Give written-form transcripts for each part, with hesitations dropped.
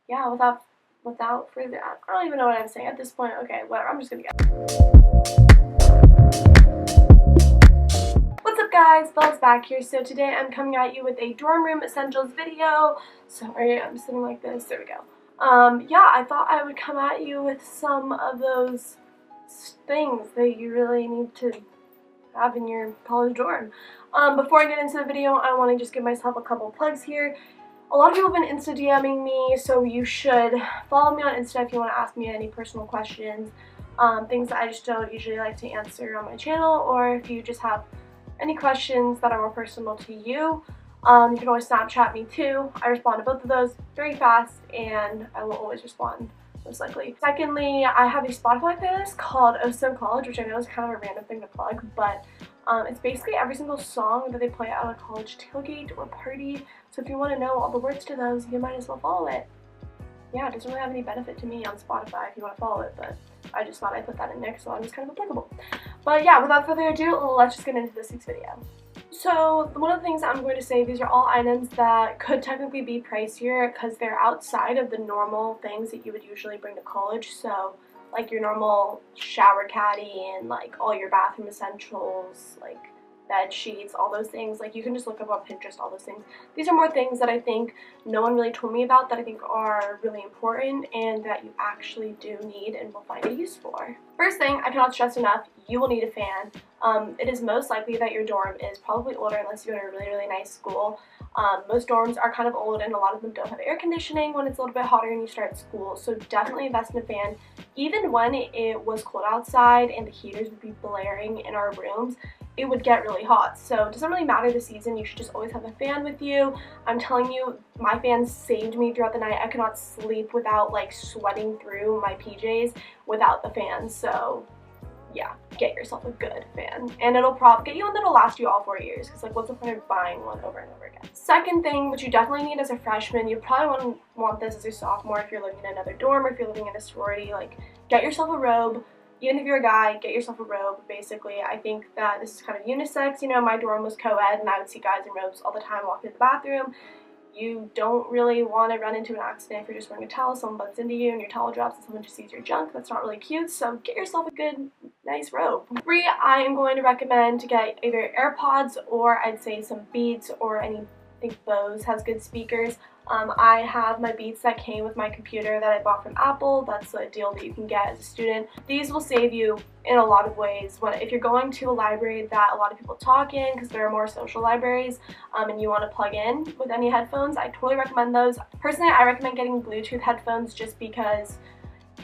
yeah, without further, I don't even know what I'm saying at this point. Okay, whatever, I'm just gonna go. What's up guys, Belle's back here. So today I'm coming at you with a dorm room essentials video. Sorry, I'm sitting like this, there we go. Yeah, I thought I would come at you with some of those things that you really need to have in your college dorm. Before I get into the video, I want to just give myself a couple plugs here. A lot of people have been Insta DMing me, so you should follow me on Insta if you want to ask me any personal questions, things that I just don't usually like to answer on my channel, or if you just have any questions that are more personal to you. You can always Snapchat me too. I respond to both of those very fast, and I will always respond, most likely. Secondly, I have a Spotify playlist called Awesome College, which I know is kind of a random thing to plug, but it's basically every single song that they play at a college tailgate or party. So if you want to know all the words to those, you might as well follow it. Yeah, it doesn't really have any benefit to me on Spotify if you want to follow it, but I just thought I'd put that in there so it's kind of applicable. But yeah, without further ado, let's just get into this week's video. So one of the things I'm going to say, these are all items that could technically be pricier because they're outside of the normal things that you would usually bring to college. So like your normal shower caddy and like all your bathroom essentials, like bed sheets, all those things. Like you can just look up on Pinterest, all those things. These are more things that I think no one really told me about that I think are really important and that you actually do need and will find a use for. First thing, I cannot stress enough, you will need a fan. It is most likely that your dorm is probably older unless you go to a really, really nice school. Most dorms are kind of old and a lot of them don't have air conditioning when it's a little bit hotter and you start school, so definitely invest in a fan. Even when it was cold outside and the heaters would be blaring in our rooms, it would get really hot. So it doesn't really matter the season, you should just always have a fan with you. I'm telling you, my fan saved me throughout the night. I could not sleep without like sweating through my PJs without the fan. So yeah, get yourself a good fan, and it'll get you one that'll last you all 4 years, because like what's the point of buying one over and over again? Second thing, which you definitely need as a freshman, you probably want this as a sophomore if you're living in another dorm or if you're living in a sorority, like get yourself a robe. Even if you're a guy, get yourself a robe, basically. I think that this is kind of unisex. You know, my dorm was co-ed and I would see guys in robes all the time walking to the bathroom. You don't really want to run into an accident if you're just wearing a towel, someone bumps into you and your towel drops and someone just sees your junk. That's not really cute, so get yourself a good, nice robe. 3, I am going to recommend to get either AirPods or I'd say some Beats or I think Bose has good speakers. I have my Beats that came with my computer that I bought from Apple. That's a deal that you can get as a student. These will save you in a lot of ways. If you're going to a library that a lot of people talk in, because there are more social libraries, and you want to plug in with any headphones, I totally recommend those. Personally, I recommend getting Bluetooth headphones just because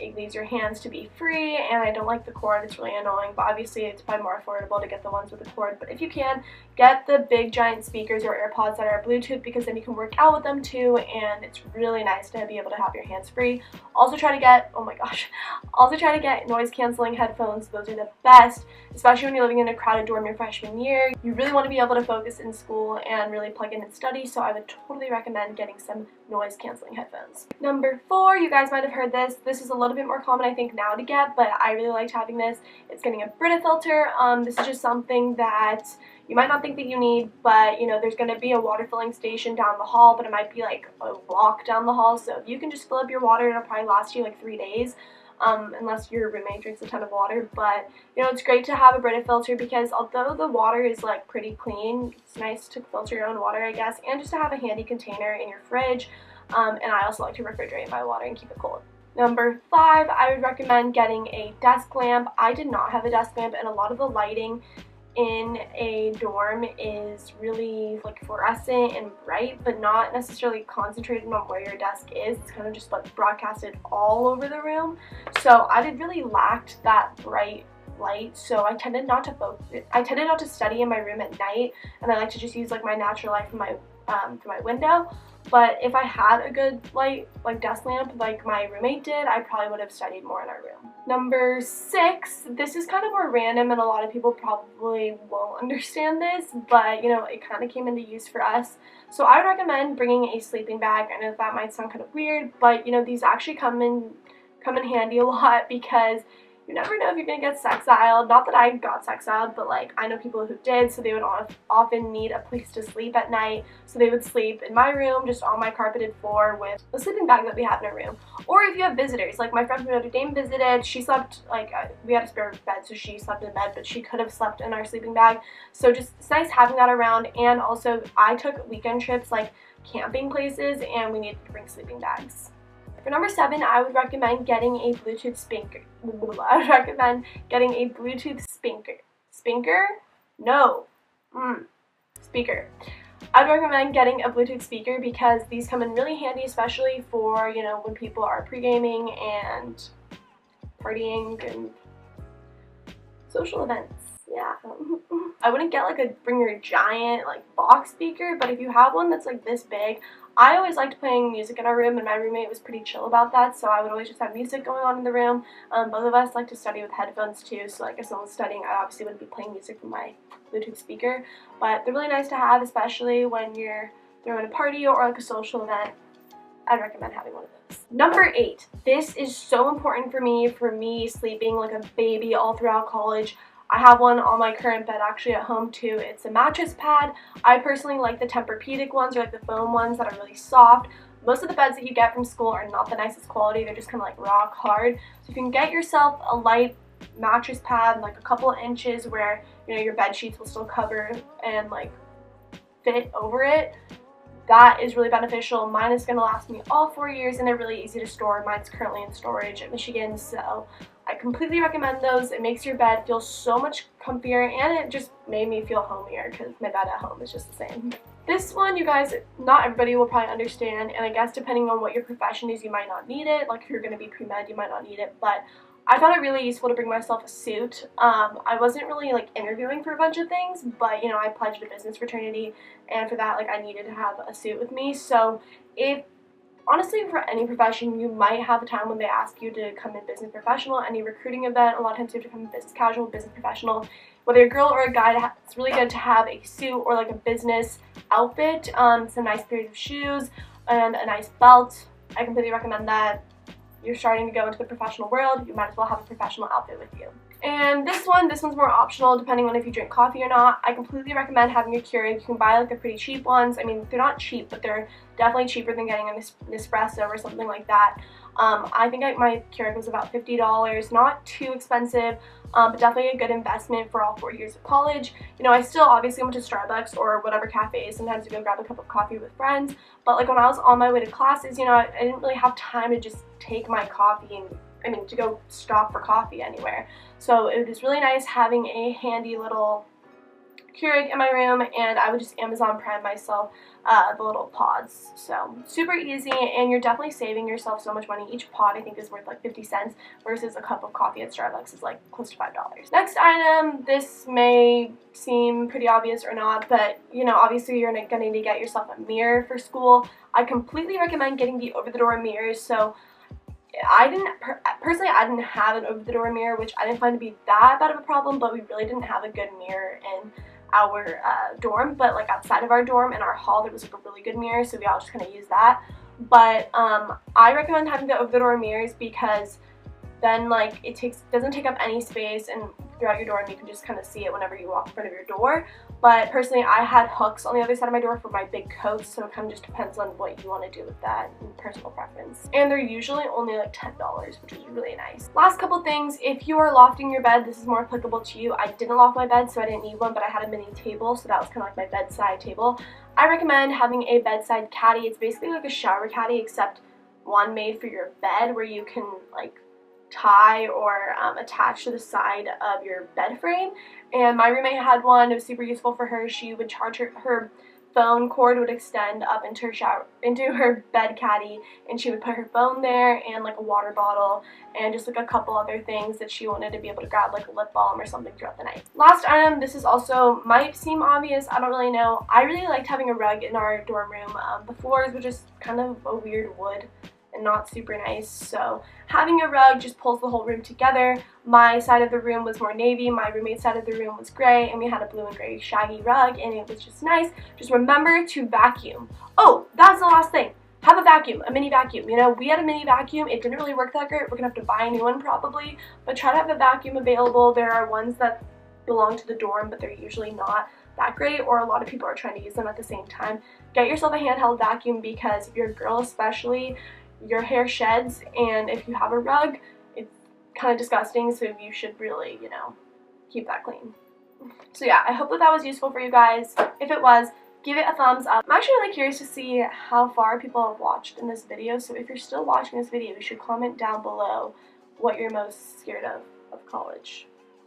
it leaves your hands to be free, and I don't like the cord, it's really annoying, but obviously it's probably more affordable to get the ones with the cord. But if you can, get the big giant speakers or AirPods that are Bluetooth, because then you can work out with them too, and it's really nice to be able to have your hands free. Also try to get, oh my gosh, also try to get noise canceling headphones. Those are the best, especially when you're living in a crowded dorm your freshman year. You really want to be able to focus in school and really plug in and study, so I would totally recommend getting some noise canceling headphones. Number 4, you guys might have heard this. This is a little bit more common I think now to get, but I really liked having this. It's getting a Brita filter. This is just something that you might not think that you need, but you know, there's going to be a water filling station down the hall, but it might be like a walk down the hall, so if you can just fill up your water, it'll probably last you like 3 days. Unless your roommate drinks a ton of water. But you know, it's great to have a Brita filter because although the water is like pretty clean, it's nice to filter your own water, I guess, and just to have a handy container in your fridge. And I also like to refrigerate my water and keep it cold. Number 5, I would recommend getting a desk lamp. I did not have a desk lamp, and a lot of the lighting in a dorm is really like fluorescent and bright, but not necessarily concentrated on where your desk is. It's kind of just like broadcasted all over the room. So I did really lacked that bright light, so I tended not to study in my room at night, and I like to just use like my natural light from my window. But if I had a good light, like desk lamp, like my roommate did, I probably would have studied more in our room. Number 6, this is kind of more random and a lot of people probably won't understand this, but you know, it kind of came into use for us. So I would recommend bringing a sleeping bag. I know that might sound kind of weird, but you know, these actually come in handy a lot because you never know if you're gonna get sexiled. Not that I got sexiled, but like I know people who did, so they would often need a place to sleep at night. So they would sleep in my room, just on my carpeted floor with the sleeping bag that we have in our room. Or if you have visitors, like my friend from Notre Dame visited, she slept, like we had a spare bed, so she slept in bed, but she could have slept in our sleeping bag. So just it's nice having that around. And also I took weekend trips, like camping places, and we needed to bring sleeping bags. For number 7, I would recommend getting a Bluetooth speaker. I would recommend getting a Bluetooth speaker. Speaker. I would recommend getting a Bluetooth speaker because these come in really handy, especially for, you know, when people are pre-gaming and partying and social events. Yeah. I wouldn't get like bring your giant like box speaker, but if you have one that's like this big, I always liked playing music in our room, and my roommate was pretty chill about that, so I would always just have music going on in the room. Both of us like to study with headphones too, so like if someone's studying, I obviously wouldn't be playing music from my Bluetooth speaker, but they're really nice to have, especially when you're throwing a party or like a social event. I'd recommend having one of those. Number 8, this is so important for me sleeping like a baby all throughout college. I have one on my current bed actually at home too. It's a mattress pad. I personally like the Tempur-Pedic ones, or like the foam ones that are really soft. Most of the beds that you get from school are not the nicest quality. They're just kind of like rock hard. So if you can get yourself a light mattress pad, like a couple of inches where, you know, your bed sheets will still cover and like fit over it, that is really beneficial. Mine is going to last me all 4 years, and they're really easy to store. Mine's currently in storage at Michigan, so I completely recommend those. It makes your bed feel so much comfier, and it just made me feel homier because my bed at home is just the same. This one, you guys, not everybody will probably understand, and I guess depending on what your profession is, you might not need it. Like if you're going to be pre-med, you might not need it, but I found it really useful to bring myself a suit. I wasn't really like interviewing for a bunch of things, but you know, I pledged a business fraternity, and for that, like I needed to have a suit with me. So if honestly, for any profession, you might have a time when they ask you to come in business professional. Any recruiting event, a lot of times you have to come in business casual, business professional. Whether you're a girl or a guy, it's really good to have a suit or like a business outfit, some nice pairs of shoes, and a nice belt. I completely recommend that. You're starting to go into the professional world, you might as well have a professional outfit with you. And this one's more optional depending on if you drink coffee or not. I completely recommend having a Keurig. You can buy like the pretty cheap ones. I mean, they're not cheap, but they're definitely cheaper than getting an Nespresso or something like that. I think my Keurig was about $50, not too expensive, but definitely a good investment for all 4 years of college. You know, I still obviously went to Starbucks or whatever cafe. Sometimes you go grab a cup of coffee with friends, but like when I was on my way to classes, you know, I didn't really have time to just take my coffee and, to go stop for coffee anywhere. So it was really nice having a handy little Keurig in my room, and I would just Amazon Prime myself the little pods. So super easy, and you're definitely saving yourself so much money. Each pod I think is worth like 50 cents versus a cup of coffee at Starbucks is like close to $5. Next item, this may seem pretty obvious or not, but you know, obviously you're going to need to get yourself a mirror for school. I completely recommend getting the over-the-door mirrors. So personally I didn't have an over-the-door mirror, which I didn't find to be that bad of a problem, but we really didn't have a good mirror in our dorm. But like outside of our dorm in our hall, there was like a really good mirror, so we all just kind of used that. But I recommend having the over-the-door mirrors because then like it doesn't take up any space, and throughout your dorm you can just kind of see it whenever you walk in front of your door. But personally, I had hooks on the other side of my door for my big coats, so it kind of just depends on what you want to do with that and personal preference. And they're usually only like $10, which is really nice. Last couple things, if you are lofting your bed, this is more applicable to you. I didn't loft my bed, so I didn't need one, but I had a mini table, so that was kind of like my bedside table. I recommend having a bedside caddy. It's basically like a shower caddy, except one made for your bed where you can like tie or attach to the side of your bed frame. And my roommate had one. It was super useful for her. She would charge her phone cord would extend up into her bed caddy, and she would put her phone there and like a water bottle and just like a couple other things that she wanted to be able to grab, like a lip balm or something throughout the night. Last item, this is also might seem obvious, I don't really know. I really liked having a rug in our dorm room. The floors were just kind of a weird wood and not super nice, so having a rug just pulls the whole room together. My side of the room was more navy, my roommate's side of the room was gray, and we had a blue and gray shaggy rug, and it was just nice. Just remember to vacuum. Oh, that's the last thing. have a vacuum, a mini vacuum. You know, we had a mini vacuum. It didn't really work that great. We're gonna have to buy a new one probably, but try to have a vacuum available. There are ones that belong to the dorm, but they're usually not that great, or a lot of people are trying to use them at the same time. Get yourself a handheld vacuum, because if you're a girl especially, your hair sheds, and if you have a rug, it's kind of disgusting, so you should really, you know, keep that clean. So yeah, I hope that was useful for you guys. If it was, give it a thumbs up. I'm actually really curious to see how far people have watched in this video, so if you're still watching this video, you should comment down below what you're most scared of college,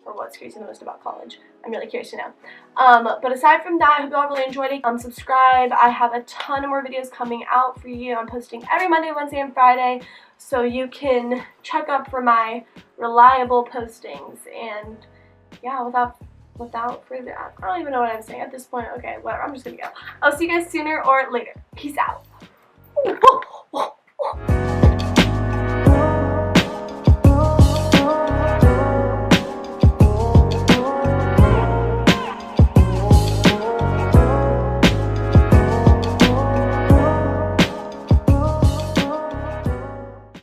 or what scares you the most about college. I'm really curious to know. But aside from that, I hope you all really enjoyed it. Subscribe. I have a ton of more videos coming out for you. I'm posting every Monday, Wednesday, and Friday, so you can check up for my reliable postings. And yeah, without further, I don't even know what I'm saying at this point. Okay, whatever, I'm just gonna go. I'll see you guys sooner or later. Peace out.